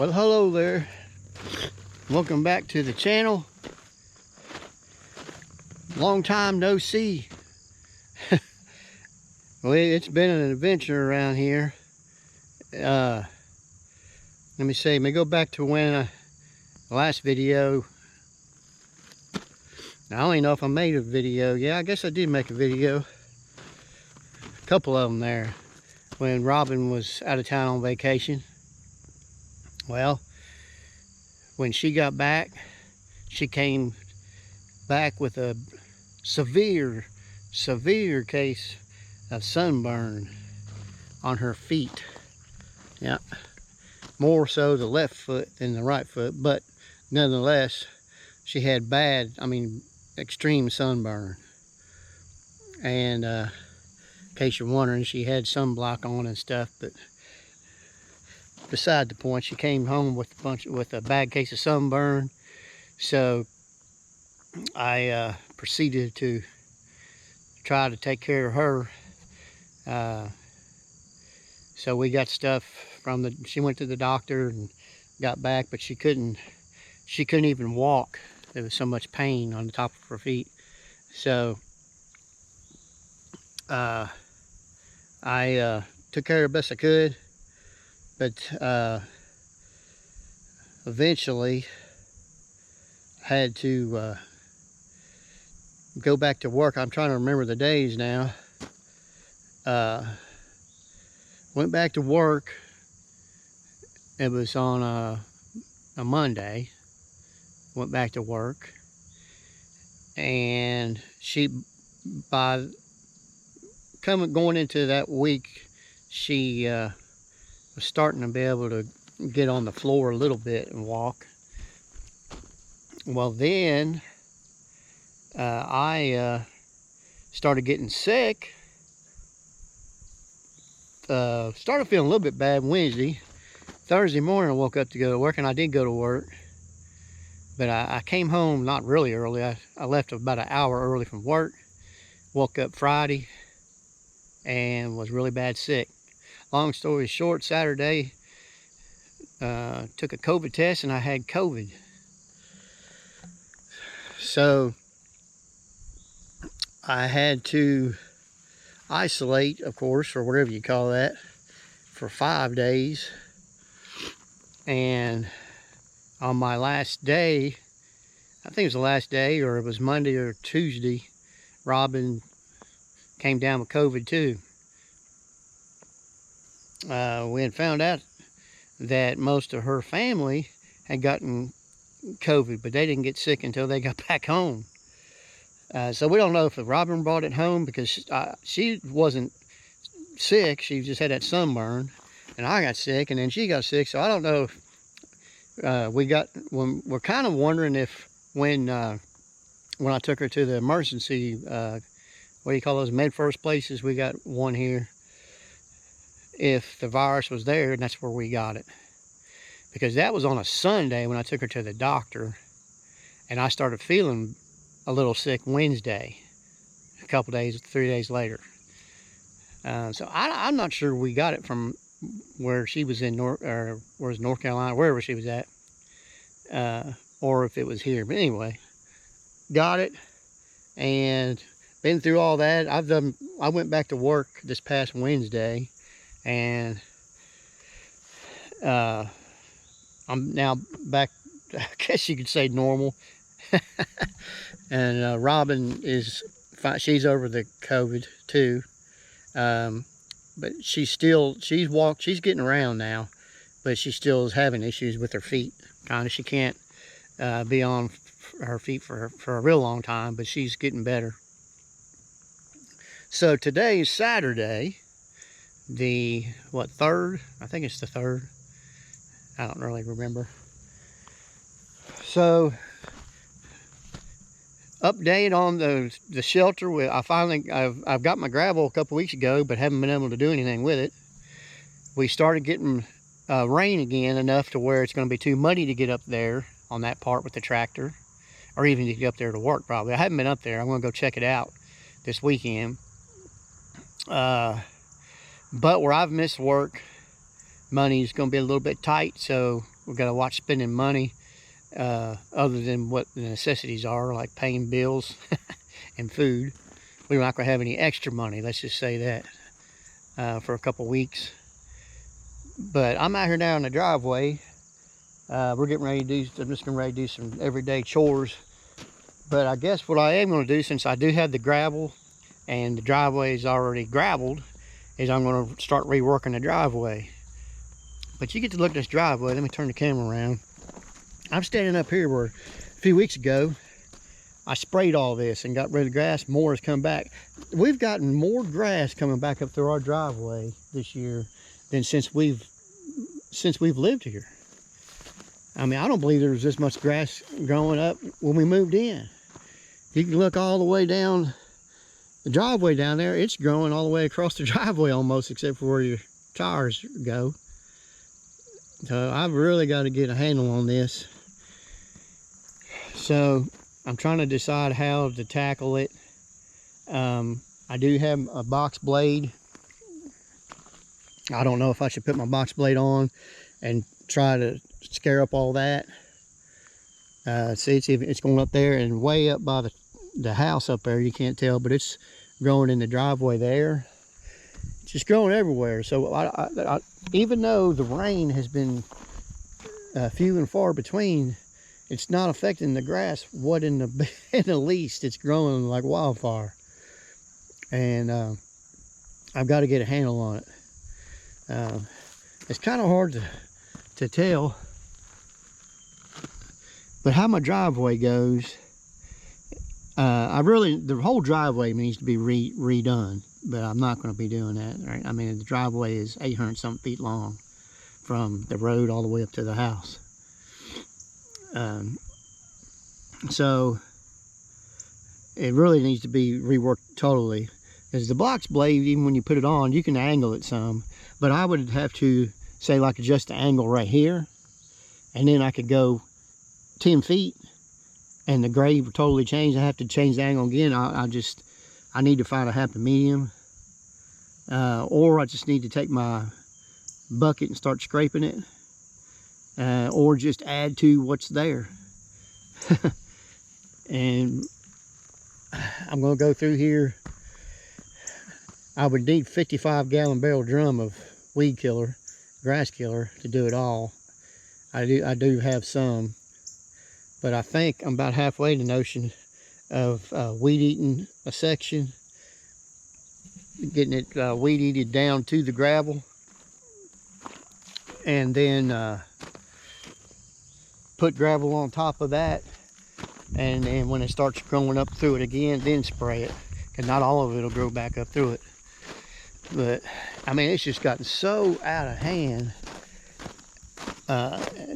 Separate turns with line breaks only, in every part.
Well, hello there. Welcome back to the channel. Long time no see. Well, it's been an adventure around here. Let me see. Let me go back to when the last video. I don't even know if I made a video. Yeah, I guess I did make a video. A couple of them there when Robin was out of town on vacation. Well, when she got back, she came back with a severe case of sunburn on her feet. Yeah, more so the left foot than the right foot, but nonetheless, she had extreme sunburn. And in case you're wondering, she had sunblock on and stuff, but beside the point, she came home with a bad case of sunburn. So I proceeded to try to take care of her. So we got stuff from she went to the doctor and got back, but she couldn't even walk. There was so much pain on the top of her feet. So I took care of her best I could, but eventually had to go back to work. I'm trying to remember the days now. Went back to work. It was on a Monday. Went back to work, and going into that week, she was starting to be able to get on the floor a little bit and walk. Well, then I started getting sick. Started feeling a little bit bad Wednesday. Thursday morning I woke up to go to work, and I did go to work, but I came home not really early. I left about an hour early from work. Woke up Friday and was really bad sick. Long story short, Saturday took a COVID test and I had COVID. So I had to isolate, of course, or whatever you call that, for 5 days. And on my last day, I think it was the last day, or it was Monday or Tuesday, Robin came down with COVID too. We had found out that most of her family had gotten COVID, but they didn't get sick until they got back home. So we don't know if Robin brought it home, because she wasn't sick. She just had that sunburn, and I got sick, and then she got sick. So I don't know if we're kind of wondering if when I took her to the emergency, what do you call those, med first places? We got one here. If the virus was there, and that's where we got it. Because that was on a Sunday when I took her to the doctor, and I started feeling a little sick Wednesday, a couple days, 3 days later. So I'm not sure we got it from where she was in North Carolina, wherever she was at, or if it was here. But anyway, got it, and been through all that. I went back to work this past Wednesday, and I'm now back, I guess you could say, normal. And Robin is fine. She's over the COVID too, but she's getting around now, but she still is having issues with her feet. Kind of, she can't be on her feet for a real long time, but she's getting better. So today is Saturday, the 3rd? I think it's the 3rd. I don't really remember. So update on the shelter. I've got my gravel a couple weeks ago, but haven't been able to do anything with it. We started getting rain again, enough to where it's going to be too muddy to get up there on that part with the tractor, or even to get up there to work. Probably I haven't been up there. I'm going to go check it out this weekend. But where I've missed work, money's going to be a little bit tight, so We've got to watch spending money other than what the necessities are, like paying bills and food. We're not going to have any extra money, let's just say that, for a couple weeks. But I'm out here now in the driveway. We're getting ready to do, I'm just getting ready to do some everyday chores. But I guess what I am going to do, since I do have the gravel and the driveway is already gravelled, is I'm going to start reworking the driveway. But you get to look at this driveway. Let me turn the camera around. I'm standing up here where a few weeks ago I sprayed all this and got rid of grass. More has come back. We've gotten more grass coming back up through our driveway this year than since we've lived here. I mean, I don't believe there was this much grass growing up when we moved in. You can look all the way down the driveway down there. It's growing all the way across the driveway almost, except for where your tires go. So I've really got to get a handle on this. So I'm trying to decide how to tackle it. I do have a box blade. I don't know if I should put my box blade on and try to scare up all that. See, it's going up there and way up by the house up there. You can't tell, but it's growing in the driveway there. It's just growing everywhere. So I, even though the rain has been few and far between, it's not affecting the grass what in the least. It's growing like wildfire, and I've got to get a handle on it. It's kind of hard to tell, but how my driveway goes, the whole driveway needs to be redone, but I'm not going to be doing that. Right? I mean, the driveway is 800 something feet long from the road all the way up to the house. So it really needs to be reworked totally. Because the box blade, even when you put it on, you can angle it some, but I would have to say like adjust the angle right here, and then I could go 10 feet and the grade would totally change. I have to change the angle again. I need to find a happy medium, or I just need to take my bucket and start scraping it, or just add to what's there. And I'm going to go through here. I would need 55-gallon barrel drum of weed killer, grass killer, to do it all. I do have some, but I think I'm about halfway to the notion of weed eating a section, getting it weed eated down to the gravel, and then put gravel on top of that, and then when it starts growing up through it again, then spray it, because not all of it will grow back up through it. But I mean, it's just gotten so out of hand.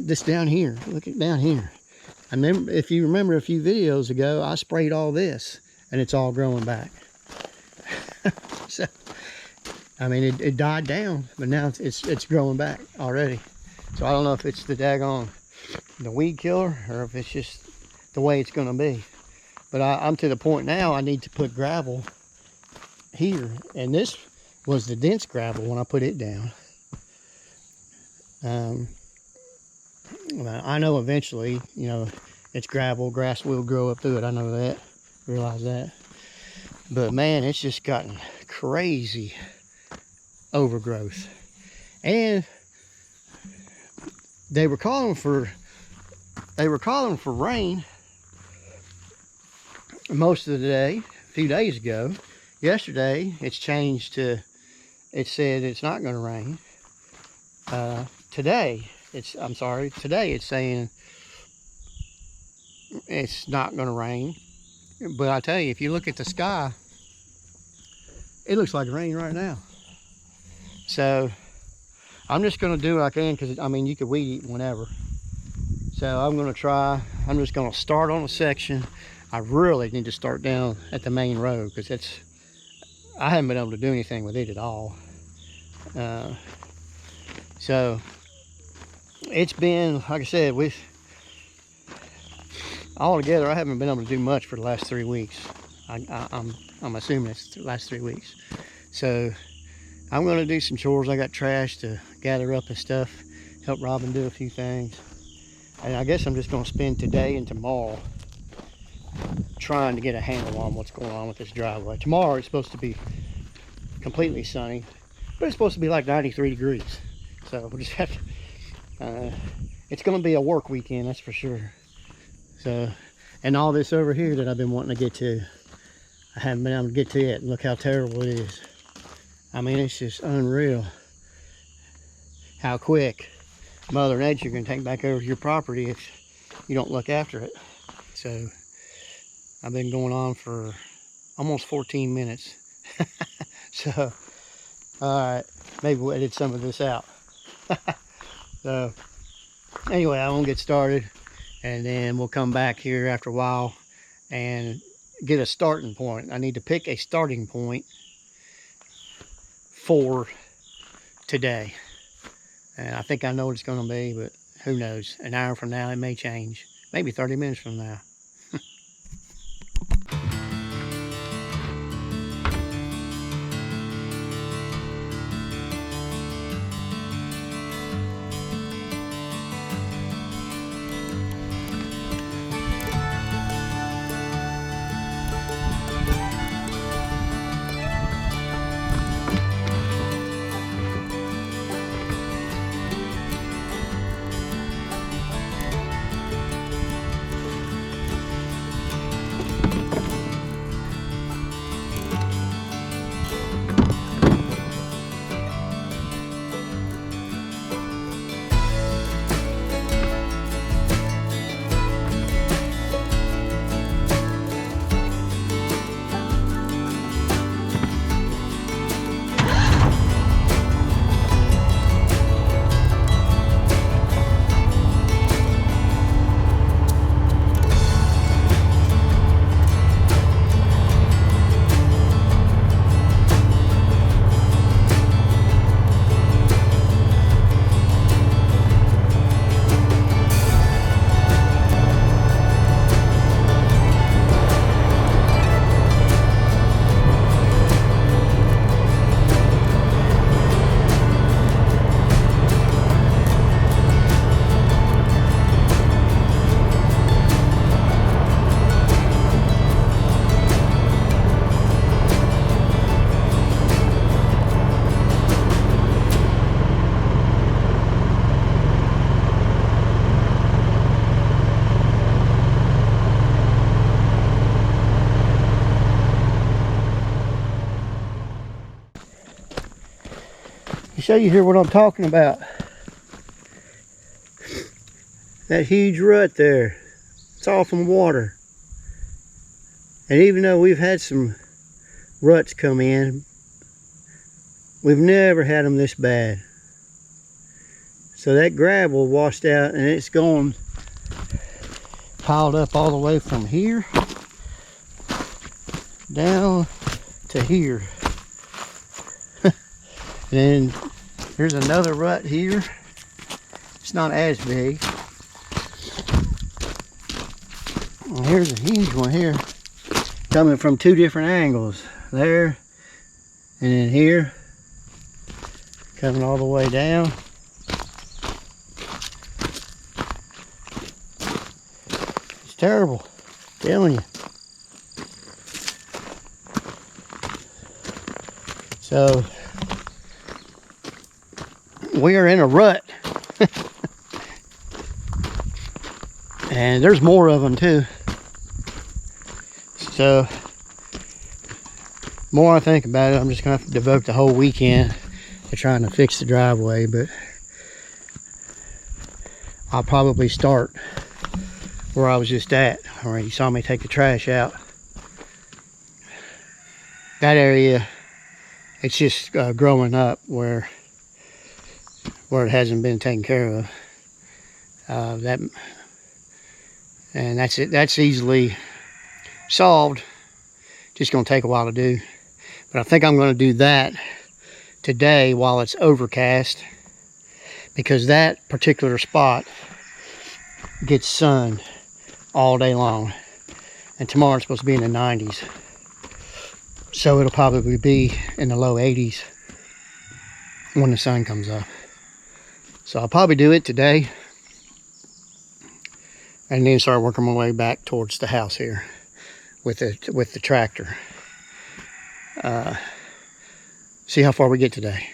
This down here, look at down here. I remember, if you remember a few videos ago, I sprayed all this and it's all growing back. So I mean, it died down, but now it's growing back already. So I don't know if it's the weed killer, or if it's just the way it's going to be. But I'm to the point now I need to put gravel here, and this was the dense gravel when I put it down. I know eventually, you know, it's gravel, grass will grow up through it. I know that, realize that. But man, it's just gotten crazy overgrowth. And they were calling for rain most of the day, a few days ago. Yesterday, it's changed to, it said it's not going to rain. Today it's saying it's not going to rain. But I tell you, if you look at the sky, it looks like rain right now. So I'm just going to do what I can, because I mean, you could weed eat whenever. So I'm going to try. I'm just going to start on a section. I really need to start down at the main road, because I haven't been able to do anything with it at all. So it's been, like I said, all together, I haven't been able to do much for the last 3 weeks. I'm assuming it's the last 3 weeks. So I'm going to do some chores. I got trash to gather up and stuff. help Robin do a few things. And I guess I'm just going to spend today and tomorrow trying to get a handle on what's going on with this driveway. Tomorrow it's supposed to be completely sunny, but it's supposed to be like 93 degrees. So we'll just have to, it's going to be a work weekend, that's for sure. So, and all this over here that I've been wanting to get to, I haven't been able to get to yet. Look how terrible it is. I mean, it's just unreal how quick Mother Nature can take back over your property if you don't look after it. So I've been going on for almost 14 minutes. So, all right, maybe we'll edit some of this out. So anyway, I'm gonna get started, and then we'll come back here after a while and get a starting point. I need to pick a starting point for today. And I think I know what it's going to be, but who knows? An hour from now, it may change. Maybe 30 minutes from now. Show you here what I'm talking about. That huge rut there, it's all from water. And even though we've had some ruts come in, we've never had them this bad. So that gravel washed out, and it's gone piled up all the way from here down to here. And then there's another rut here. It's not as big. And here's a huge one here, coming from two different angles. There, and then here, coming all the way down. It's terrible, I'm telling you. So we are in a rut. And there's more of them too. So the more I think about it, I'm just gonna have to devote the whole weekend to trying to fix the driveway. But I'll probably start where I was just at, where you saw me take the trash out. That area, it's just growing up where it hasn't been taken care of. And that's it. That's easily solved. Just going to take a while to do. But I think I'm going to do that today while it's overcast, because that particular spot gets sun all day long. And tomorrow it's supposed to be in the 90s. So it'll probably be in the low 80s when the sun comes up. So I'll probably do it today and then start working my way back towards the house here with the tractor. See how far we get today.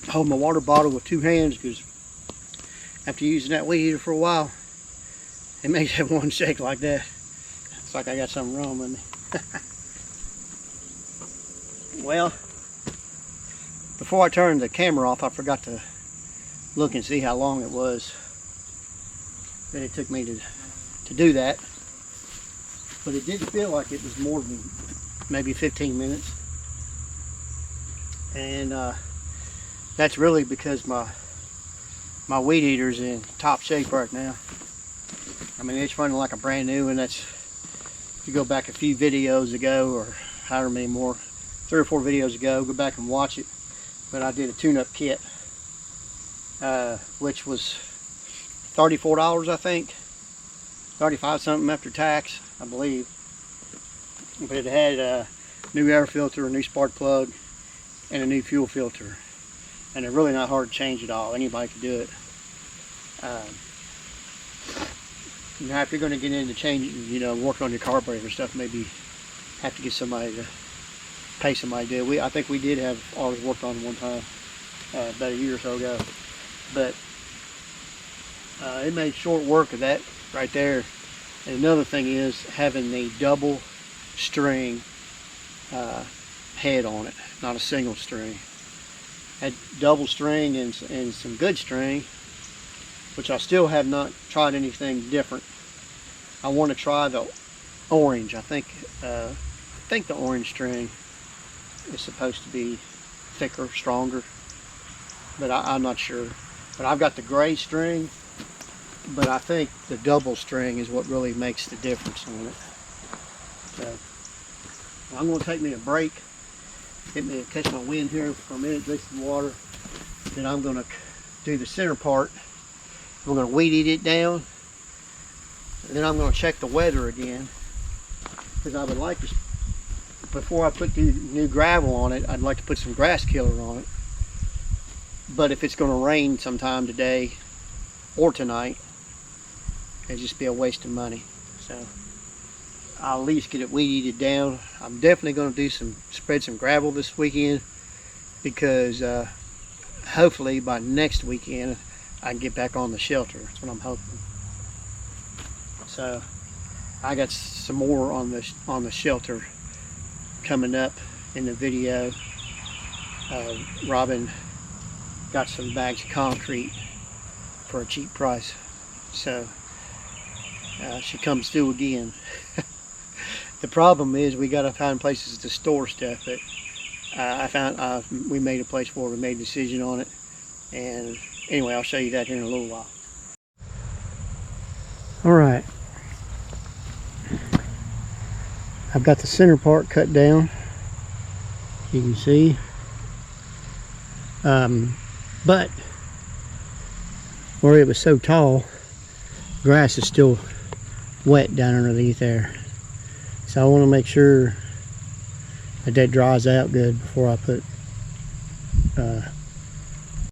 Hold my water bottle with two hands because after using that weed eater for a while, it makes that one shake like that. It's like I got something wrong with me. Well, before I turned the camera off, I forgot to look and see how long it was that it took me to do that. But it didn't feel like it was more than maybe 15 minutes. And that's really because my weed eater's in top shape right now. I mean, it's running like a brand new, and that's, if you go back a few videos ago, or however many more, 3 or 4 videos ago, go back and watch it. But I did a tune-up kit, which was $34, I think. 35 something after tax, I believe. But it had a new air filter, a new spark plug, and a new fuel filter. And they're really not hard to change at all. Anybody can do it. Now, if you're going to get into changing, work on your carburetor and stuff, maybe have to get somebody to pay somebody to do it. I think we did have ours worked on one time, about a year or so ago. But it made short work of that right there. And another thing is having the double string head on it, not a single string. Had double string and some good string, which I still have not tried anything different. I want to try the orange. I think the orange string is supposed to be thicker, stronger, but I'm not sure. But I've got the gray string, but I think the double string is what really makes the difference on it. So I'm going to take me a break. Get me to catch my wind here for a minute, drink some water. Then I'm going to do the center part. I'm going to weed eat it down. And then I'm going to check the weather again. Because I would like to, before I put the new gravel on it, I'd like to put some grass killer on it. But if it's going to rain sometime today or tonight, it'd just be a waste of money. So I'll at least get it weed eated down. I'm definitely going to spread some gravel this weekend, because hopefully by next weekend I can get back on the shelter. That's what I'm hoping. So I got some more on the shelter coming up in the video. Robin got some bags of concrete for a cheap price. So she comes through again. The problem is we got to find places to store stuff, but we made a place for it. We made a decision on it, and anyway, I'll show you that here in a little while. All right, I've got the center part cut down, you can see, but where it was so tall, grass is still wet down underneath there. So I want to make sure that dries out good before I put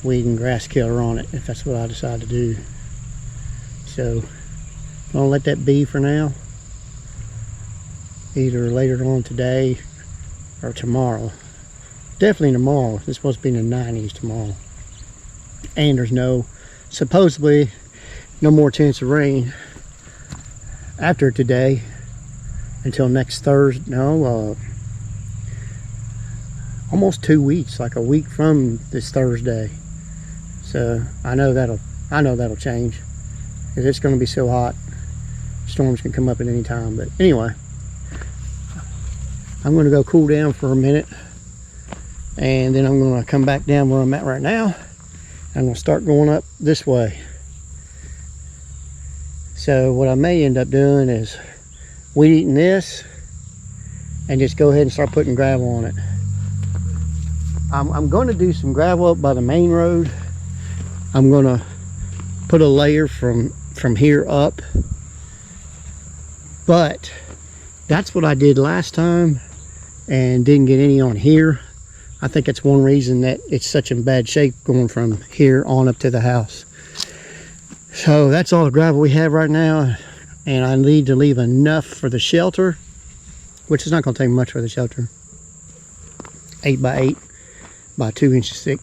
weed and grass killer on it, if that's what I decide to do. So I'm gonna let that be for now, either later on today or tomorrow. Definitely tomorrow. It's supposed to be in the 90s tomorrow, and there's supposedly no more chance of rain after today until next Thursday. No, almost 2 weeks, like a week from this Thursday. So I know that'll change, because it's going to be so hot. Storms can come up at any time. But anyway, I'm going to go cool down for a minute, and then I'm going to come back down where I'm at right now. I'm going to start going up this way. So what I may end up doing is weed eating this and just go ahead and start putting gravel on it. I'm going to do some gravel up by the main road. I'm going to put a layer from here up, but that's what I did last time and didn't get any on here. I think that's one reason that it's such in bad shape going from here on up to the house. So that's all the gravel we have right now, and I need to leave enough for the shelter, which is not going to take much for the shelter. 8 by 8 by 2 inches thick.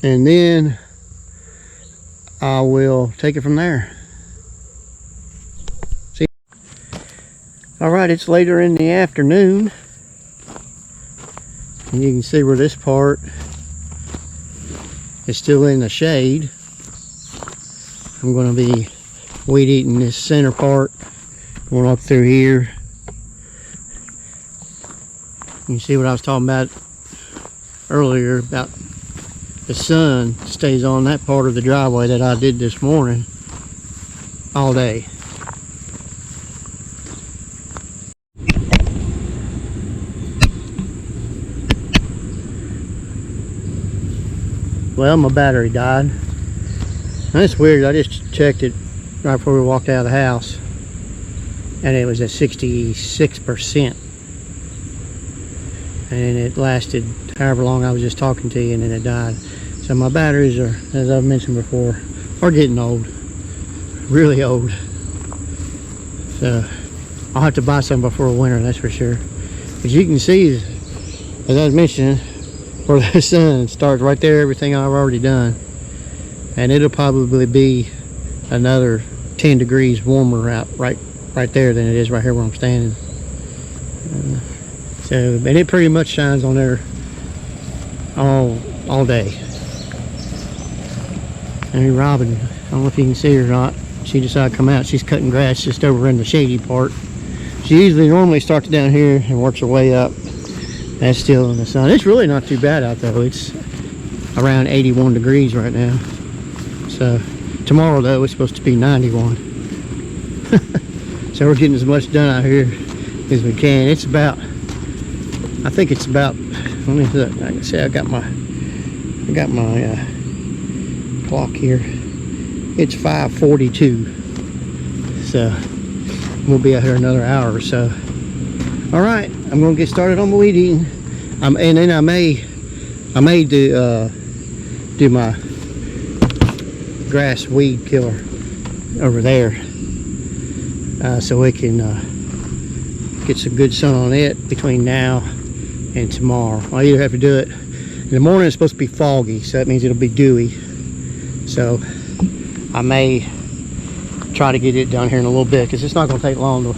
And then I will take it from there. See? All right, it's later in the afternoon, and you can see where this part is still in the shade. I'm going to be weed eating this center part, going up through here. You see what I was talking about earlier, about the sun stays on that part of the driveway that I did this morning all day. Well, my battery died. That's weird. I just checked it right before we walked out of the house, and it was at 66%. And it lasted however long I was just talking to you, and then it died. So my batteries are, as I've mentioned before, are getting old. Really old. So I'll have to buy some before winter, that's for sure. As you can see, as I was mentioning, where the sun starts right there, everything I've already done. And it'll probably be another 10 degrees warmer out right there than it is right here where I'm standing. And it pretty much shines on there all day. And Robin, I don't know if you can see her or not, she decided to come out. She's cutting grass just over in the shady part. She normally starts down here and works her way up. That's still in the sun. It's really not too bad out though. It's around 81 degrees right now. So tomorrow though, it's supposed to be 91. So we're getting as much done out here as we can. It's about, I think it's about, let me look. I can see I got my clock here. It's 5:42. So we'll be out here another hour or so. All right, I'm gonna get started on my weed eating. And then I may do my grass weed killer over there, so we can get some good sun on it between now and tomorrow. I either have to do it in the morning. It's supposed to be foggy, so that means it'll be dewy. So I may try to get it done here in a little bit, because it's not going to take long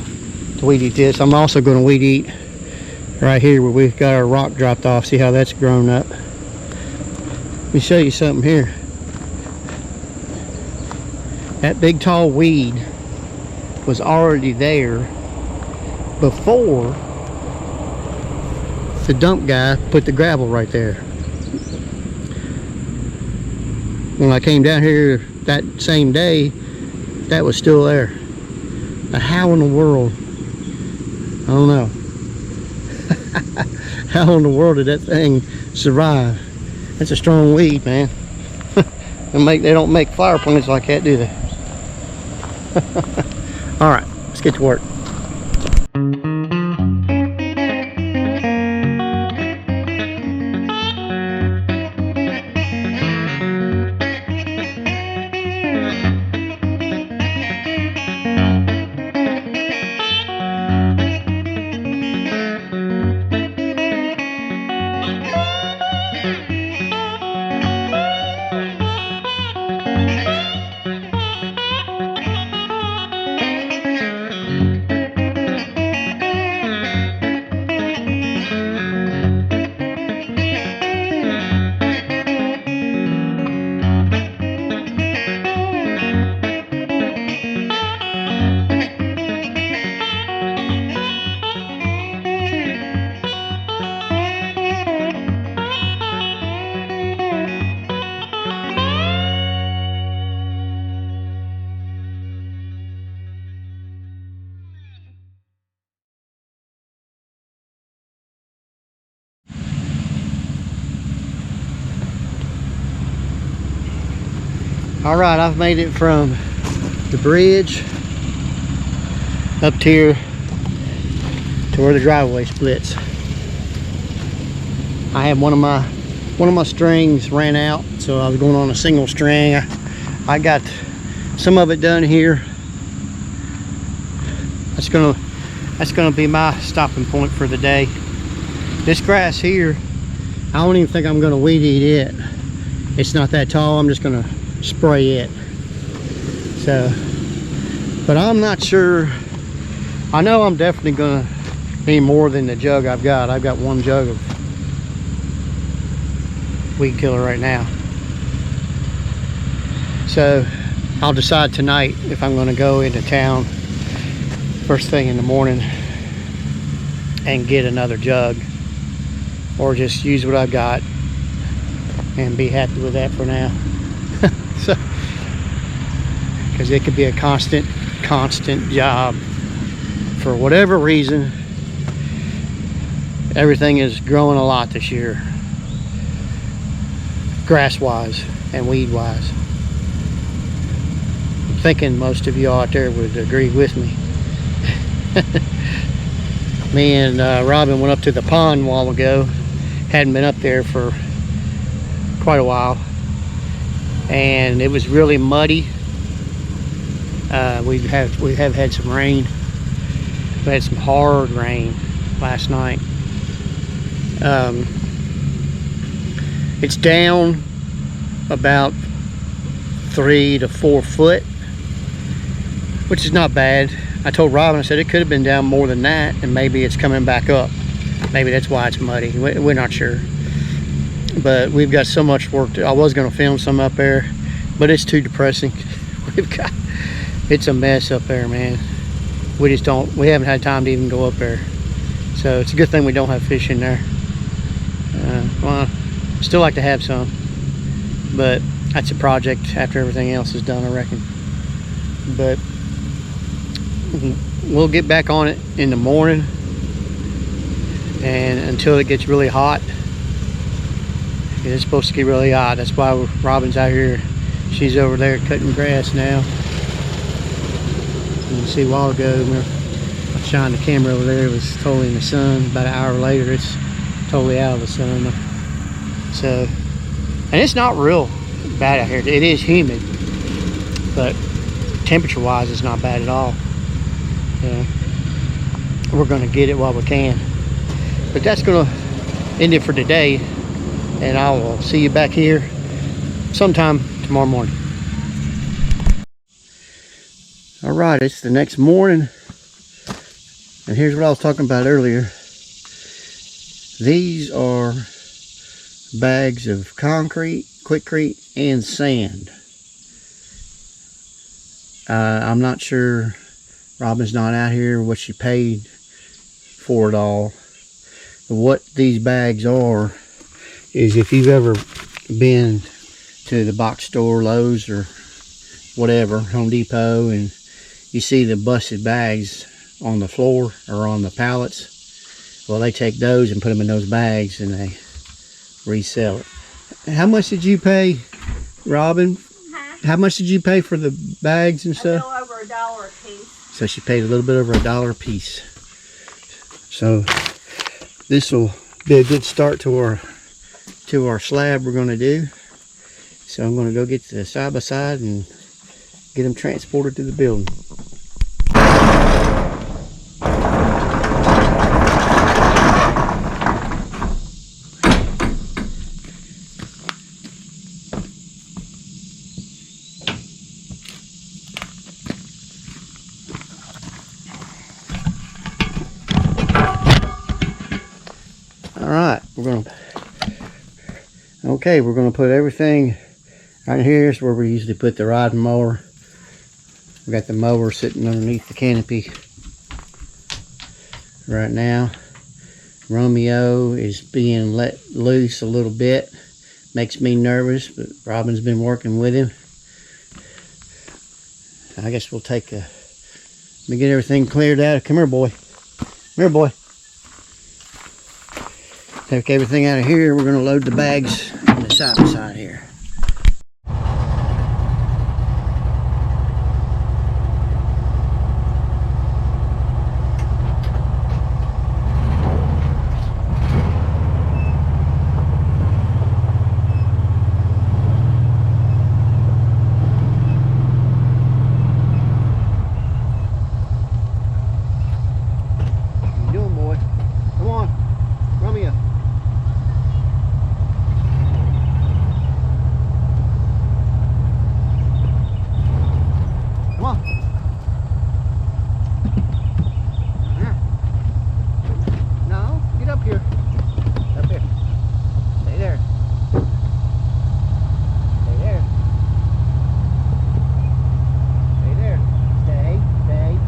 to weed eat this. I'm also going to weed eat right here where we've got our rock dropped off. See how that's grown up. Let me show you something here. That big tall weed was already there before the dump guy put the gravel right there. When I came down here that same day, that was still there. But how in the world? I don't know. How in the world did that thing survive? That's a strong weed, man. They don't make flower plants like that, do they? All right, let's get to work. All right, I've made it from the bridge up here to where the driveway splits. I had one of my strings ran out, so I was going on a single string. I got some of it done here. That's gonna be my stopping point for the day. This grass here, I don't even think I'm gonna weed eat it. It's not that tall. I'm just gonna spray it. So, but I'm not sure. I know I'm definitely gonna need more than the jug I've got. I've got one jug of weed killer right now. So I'll decide tonight if I'm gonna go into town first thing in the morning and get another jug, or just use what I've got and be happy with that for now. So, because it could be a constant job. For whatever reason, everything is growing a lot this year, grass wise and weed wise. I'm thinking most of you out there would agree with me. Me and Robin went up to the pond a while ago. Hadn't been up there for quite a while, and it was really muddy. We have had some rain. We had some hard rain last night. It's down about 3 to 4 foot, which is not bad. I told Robin, I said it could have been down more than that, and maybe it's coming back up. Maybe that's why it's muddy. We're not sure. But we've got so much work. I was going to film some up there, but it's too depressing. It's a mess up there, man. We haven't had time to even go up there. So it's a good thing we don't have fish in there. Well, still like to have some, but that's a project after everything else is done, I reckon. But we'll get back on it in the morning, and until it gets really hot. It's supposed to get really hot. That's why Robin's out here. She's over there cutting grass now. You can see a while ago, I shined the camera over there. It was totally in the sun. About an hour later, it's totally out of the sun. So, and it's not real bad out here. It is humid, but temperature-wise, it's not bad at all. We're going to get it while we can. But that's going to end it for today, and I will see you back here sometime tomorrow morning. All right, it's the next morning, and here's what I was talking about earlier. These are bags of concrete, quickcrete, and sand. I'm not sure, Robin's not out here, what she paid for it all. But what these bags are is, if you've ever been to the box store, Lowe's or whatever, Home Depot, and you see the busted bags on the floor or on the pallets, well, they take those and put them in those bags and they resell it. How much did you pay, Robin? Huh? How much did you pay for the bags and stuff?
A little over $1 a piece.
So she paid a little bit over $1 a piece. So this will be a good start to our slab we're going to do. So I'm going to go get the side by side and get them transported to the building. Alright, we're gonna put everything right here. Is where we usually put the riding mower. We got the mower sitting underneath the canopy right now. Romeo is being let loose a little bit. Makes me nervous, but Robin's been working with him. I guess we'll take let me get everything cleared out. Come here, boy. Come here, boy. Take everything out of here. We're going to load the bags on the side by side here. What are you doing, boy? Come on, Romeo. Come on. Yeah. No, get up here. Up here. Stay there. Stay there. Stay there. Stay. Stay.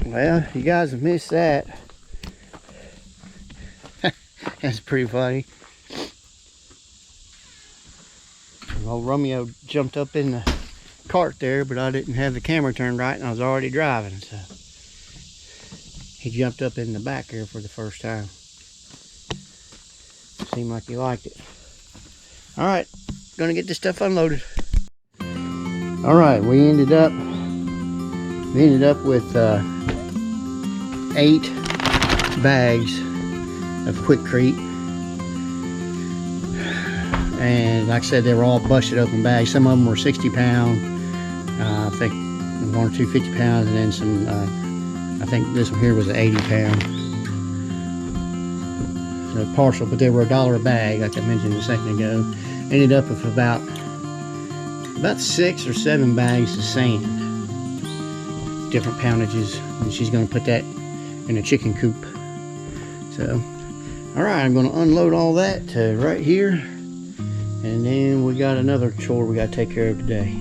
Well, you guys have missed that. That's pretty funny. Old Romeo jumped up in the cart there, but I didn't have the camera turned right and I was already driving, so he jumped up in the back here for the first time. Seemed like he liked it. Alright, gonna get this stuff unloaded. Alright, we ended up with 8 bags of Quikrete, and like I said, they were all busted open bags. Some of them were 60 pound, I think 1 or 2 50 pounds, and then some I think this one here was an 80 pound. So partial, but they were $1 a bag, like I mentioned a second ago. Ended up with about 6 or 7 bags of sand. different poundages, and she's going to put that in a chicken coop. So, all right, I'm going to unload all that to right here, and then we got another chore we got to take care of today.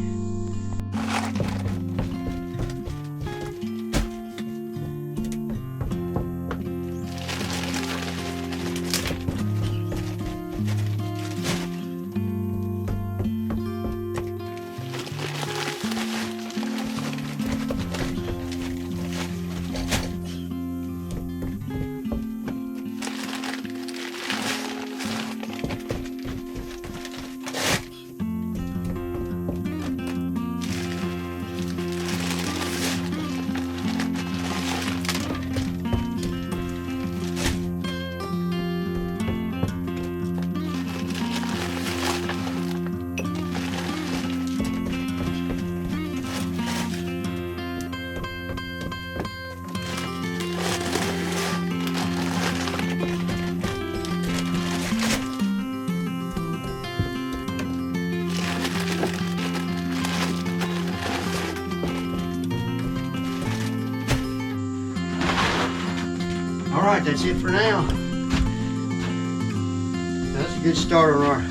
Alright, that's it for now. That's a good start on our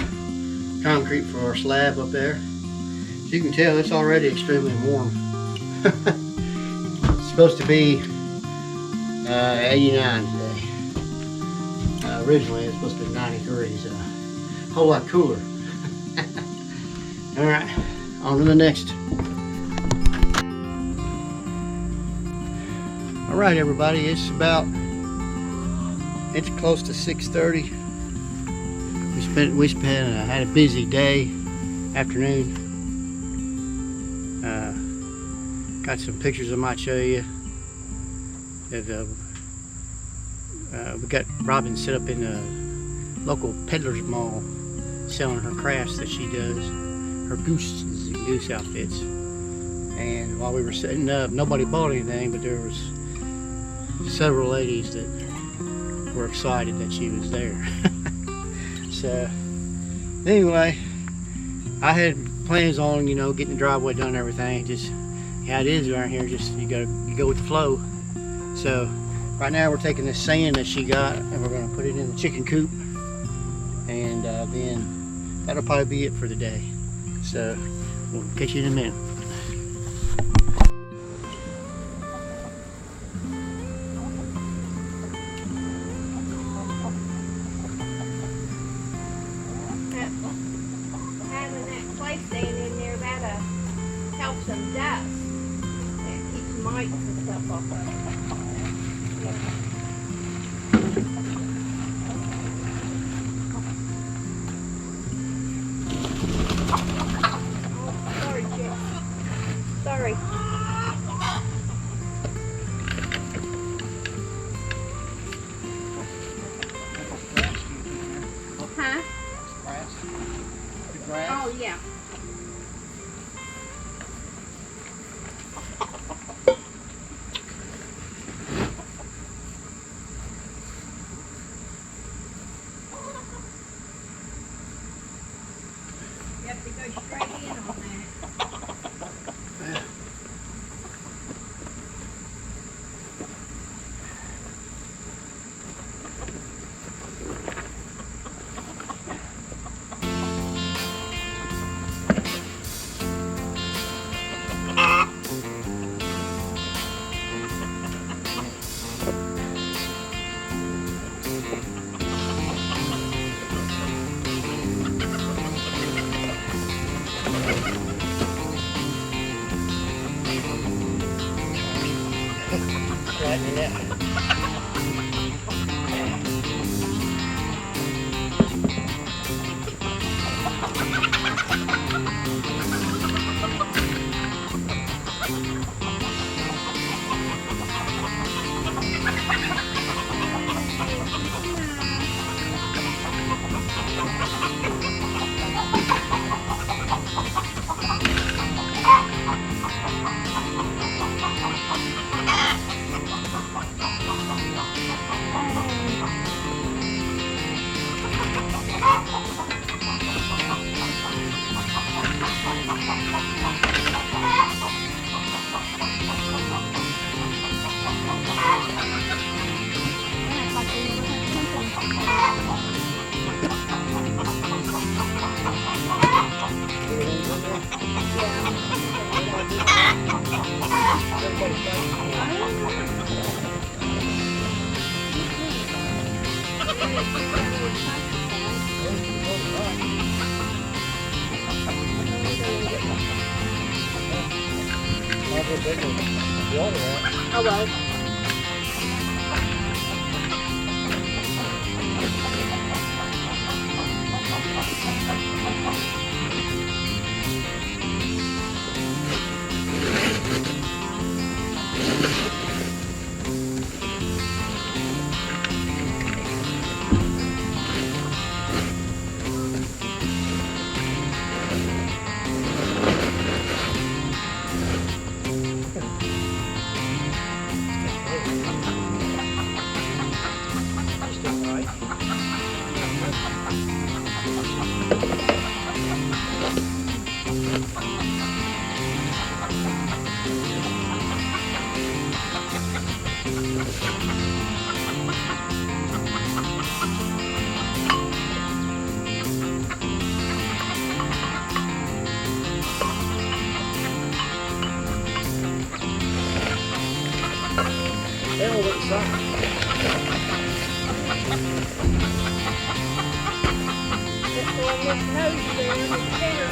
concrete for our slab up there. As you can tell, it's already extremely warm. It's supposed to be 89 today. Originally, it's supposed to be 93, so a whole lot cooler. Alright, on to the next. Alright, everybody, it's close to 6:30. We had a busy day, afternoon. Got some pictures I might show you. We got Robin set up in a local peddler's mall, selling her crafts that she does, her goose outfits. And while we were setting up, nobody bought anything, but there was several ladies that were excited that she was there. So anyway, I had plans on, you know, getting the driveway done and everything. Just how it is around here, just you go with the flow. So right now we're taking this sand that she got and we're going to put it in the chicken coop, and then that'll probably be it for the day. So we'll catch you in a minute.
Having that clay stand in there, that'll help some dust. That keeps mites and stuff off of it. Oh, sorry, Jeff. Sorry. Huh? Oh, yeah. You have to go straight in on that.
Flatten it out.
Oh well.
They all look the same.
Just on this nose there in the center.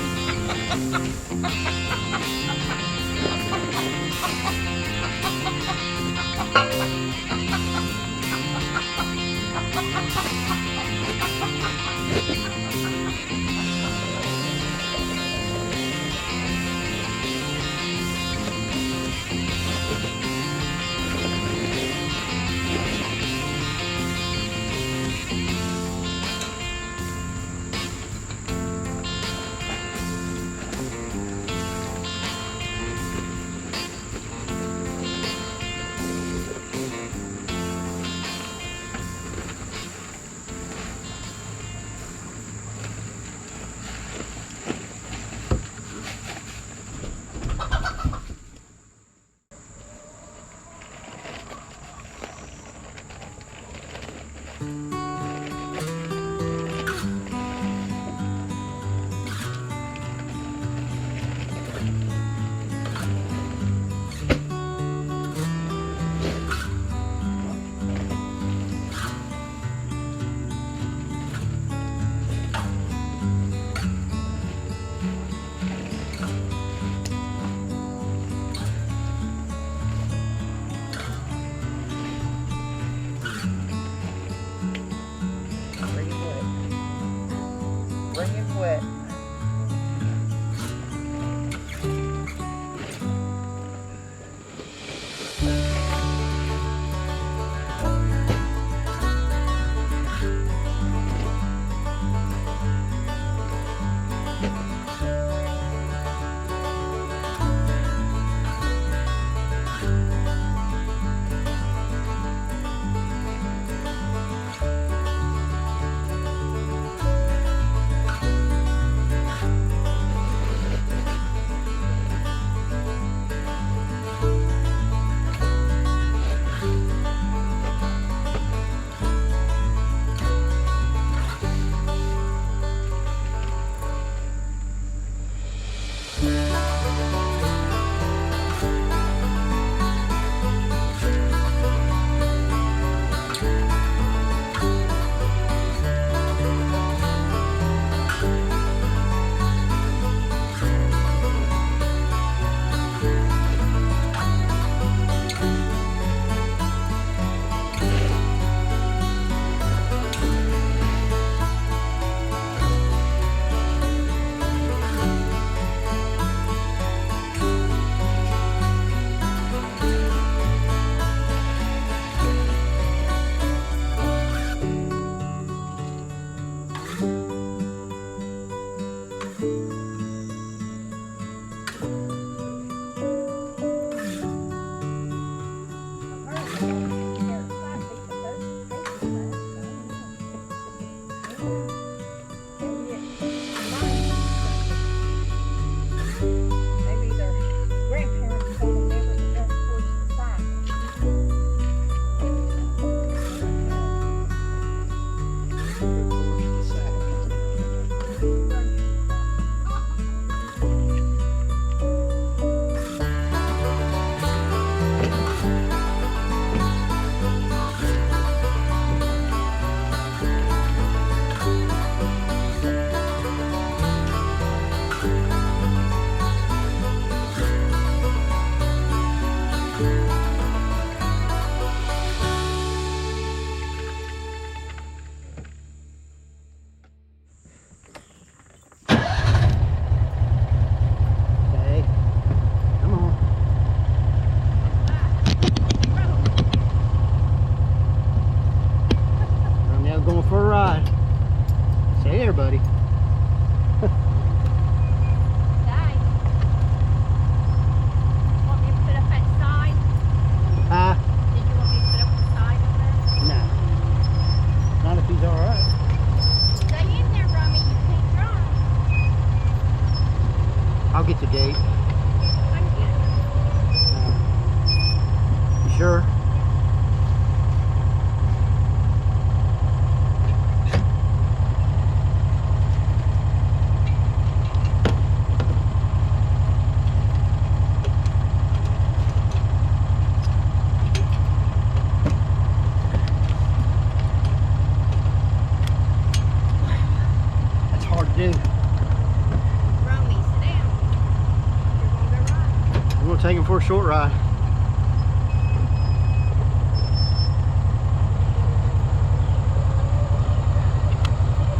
we'll take him for a short ride.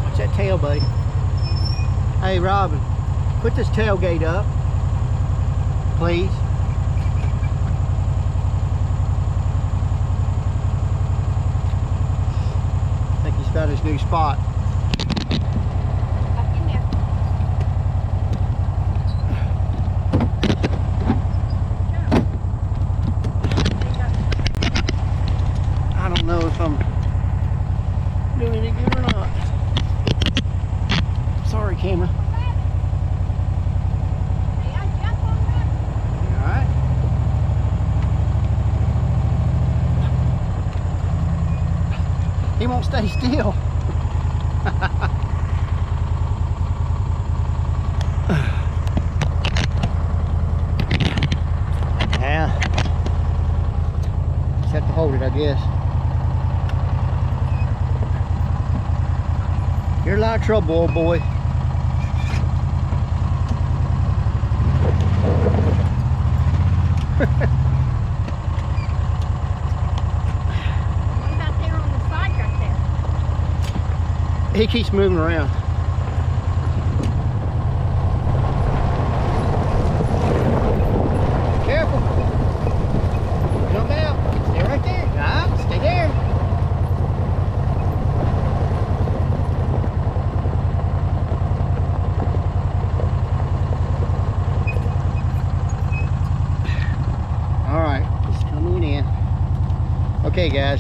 Watch that tail, buddy. Hey, Robin, put this tailgate up, please. I think he's found his new spot. I don't know if I'm doing any good or not. Sorry, camera. Alright. He won't stay still. Yeah. Just have to hold it, I guess. You're in a lot of trouble, old boy.
What about there on the side right there?
He keeps moving around. Careful. Jump out. Stay right there. Ah, stay there. All right, just coming in. Okay, guys.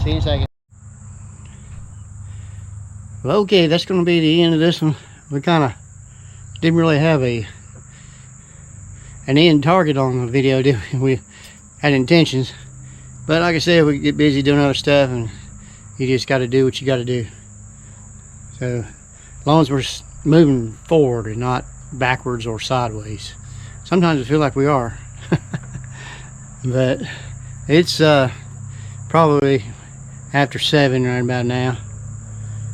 See you in a second. Well, okay, that's going to be the end of this one. We kind of didn't really have an end target on the video, did we? We had intentions, but like I said, we get busy doing other stuff, and you just got to do what you got to do. So, as long as we're moving forward and not backwards or sideways. Sometimes I feel like we are. But it's probably after 7 right about now.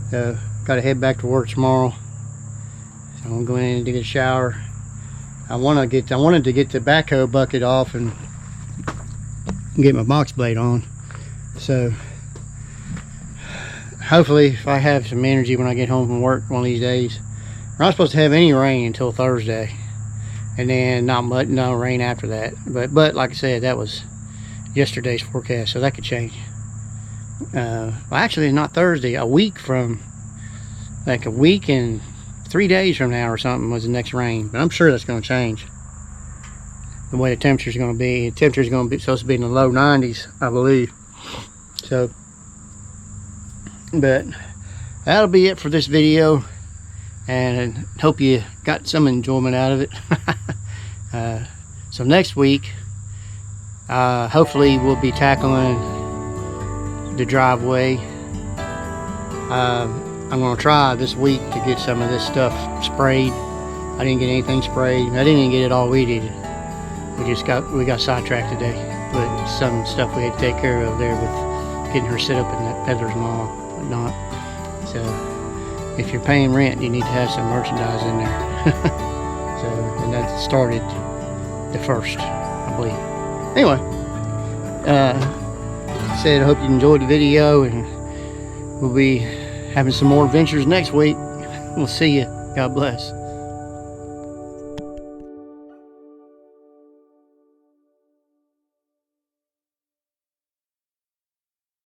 So got to head back to work tomorrow. So I'm gonna go in and take a shower. I wanted to get the backhoe bucket off and get my box blade on. So hopefully, if I have some energy when I get home from work one of these days. We're not supposed to have any rain until Thursday, and then not much, no rain after that. But like I said, that was yesterday's forecast, so that could change. Well, actually, not Thursday. A week and 3 days from now or something was the next rain. But I'm sure that's going to change. The way the temperature's going to be. The temperature's going to be supposed to be in the low 90s, I believe. So, but that'll be it for this video. And I hope you got some enjoyment out of it. So next week, hopefully we'll be tackling the driveway. I'm going to try this week to get some of this stuff sprayed. I didn't get anything sprayed. I didn't even get it all weeded. We got sidetracked today with some stuff we had to take care of there with getting her set up in that peddler's mall and whatnot. So if you're paying rent, you need to have some merchandise in there. So, and that started the 1st, I believe. Anyway, I hope you enjoyed the video, and we'll be having some more adventures next week. We'll see you. God bless.